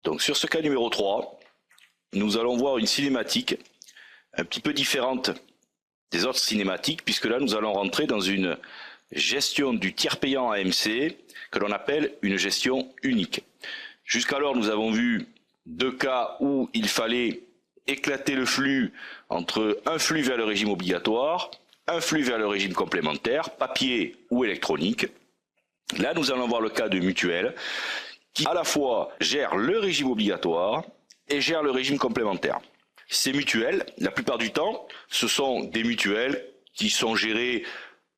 Donc sur ce cas numéro 3, nous allons voir une cinématique un petit peu différente des autres cinématiques, puisque là nous allons rentrer dans une gestion du tiers payant AMC que l'on appelle une gestion unique. Jusqu'alors nous avons vu deux cas où il fallait éclater le flux entre un flux vers le régime obligatoire, un flux vers le régime complémentaire, papier ou électronique. Là nous allons voir le cas de mutuelle qui à la fois gère le régime obligatoire et gère le régime complémentaire. Ces mutuelles, la plupart du temps, ce sont des mutuelles qui sont gérées,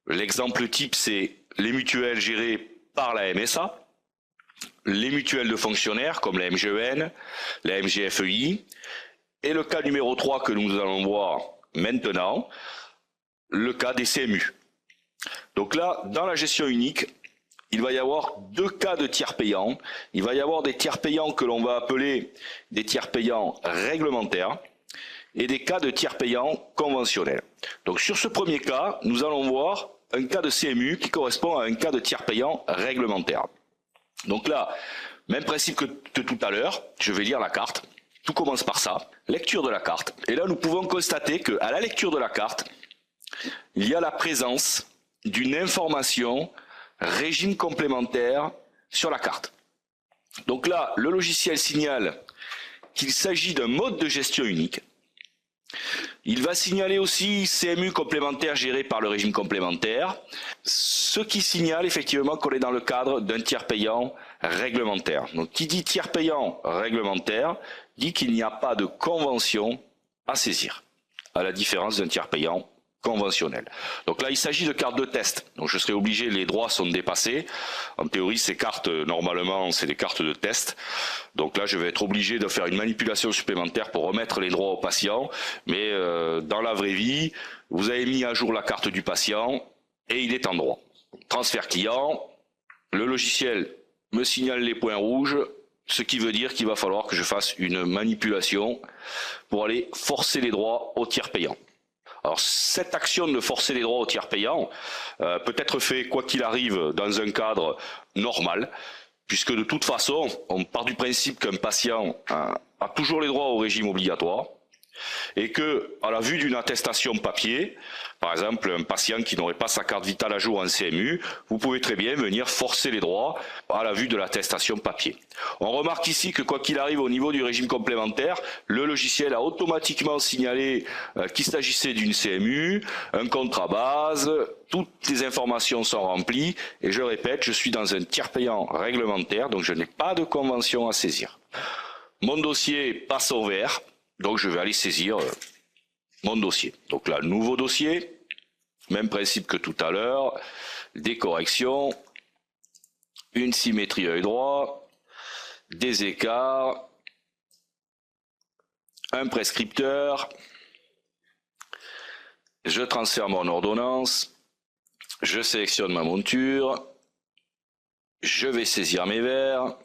l'exemple type c'est les mutuelles gérées par la MSA, les mutuelles de fonctionnaires comme la MGEN, la MGFEI, et le cas numéro 3 que nous allons voir maintenant, le cas des CMU. Donc là, dans la gestion unique, il va y avoir deux cas de tiers payants. Il va y avoir des tiers payants que l'on va appeler des tiers payants réglementaires et des cas de tiers payants conventionnels. Donc sur ce premier cas, nous allons voir un cas de CMU qui correspond à un cas de tiers payant réglementaire. Donc là, même principe que tout à l'heure, je vais lire la carte. Tout commence par ça, lecture de la carte. Et là, nous pouvons constater qu'à la lecture de la carte, il y a la présence d'une information régime complémentaire sur la carte. Donc là, le logiciel signale qu'il s'agit d'un mode de gestion unique. Il va signaler aussi CMU complémentaire géré par le régime complémentaire, ce qui signale effectivement qu'on est dans le cadre d'un tiers payant réglementaire. Donc qui dit tiers payant réglementaire dit qu'il n'y a pas de convention à saisir, à la différence d'un tiers payant conventionnel. Donc là, il s'agit de cartes de test. Donc je serai obligé, les droits sont dépassés. En théorie, ces cartes, normalement, c'est des cartes de test. Donc là, je vais être obligé de faire une manipulation supplémentaire pour remettre les droits au patient. Mais dans la vraie vie, vous avez mis à jour la carte du patient et il est en droit. Transfert client, le logiciel me signale les points rouges, ce qui veut dire qu'il va falloir que je fasse une manipulation pour aller forcer les droits au tiers payant. Alors cette action de forcer les droits au tiers payant peut être fait quoi qu'il arrive dans un cadre normal, puisque de toute façon on part du principe qu'un patient a toujours les droits au régime obligatoire et que à la vue d'une attestation papier, par exemple un patient qui n'aurait pas sa carte vitale à jour en CMU, vous pouvez très bien venir forcer les droits à la vue de l'attestation papier. On remarque ici que quoi qu'il arrive au niveau du régime complémentaire, le logiciel a automatiquement signalé qu'il s'agissait d'une CMU, un contrat base, toutes les informations sont remplies et je répète, je suis dans un tiers payant réglementaire, donc je n'ai pas de convention à saisir. Mon dossier passe au vert. Donc je vais aller saisir mon dossier. Donc là, nouveau dossier, même principe que tout à l'heure, des corrections, une symétrie œil droit, des écarts, un prescripteur, je transfère mon ordonnance, je sélectionne ma monture, je vais saisir mes verres,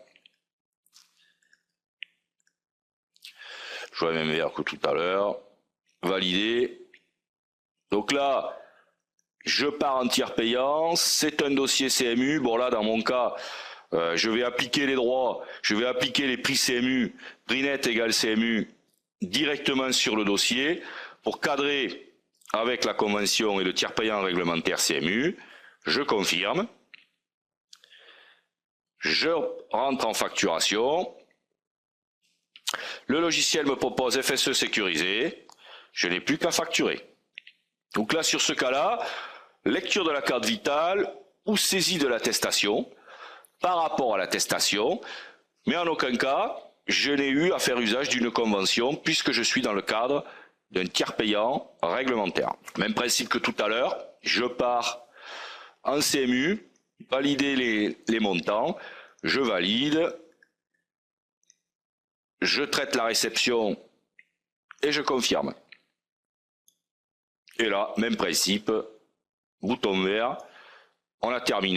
je vois même vert que tout à l'heure, valider. Donc là, je pars en tiers payant, c'est un dossier CMU. Bon là, dans mon cas, je vais appliquer les droits, je vais appliquer les prix CMU, prix net égale CMU, directement sur le dossier, pour cadrer avec la convention et le tiers payant réglementaire CMU. Je confirme. Je rentre en facturation. Le logiciel me propose FSE sécurisé, je n'ai plus qu'à facturer. Donc là, sur ce cas-là, lecture de la carte vitale ou saisie de l'attestation par rapport à l'attestation, mais en aucun cas, je n'ai eu à faire usage d'une convention puisque je suis dans le cadre d'un tiers payant réglementaire. Même principe que tout à l'heure, je pars en CMU, valider les montants, je valide. Je traite la réception et je confirme. Et là, même principe, bouton vert, on a terminé.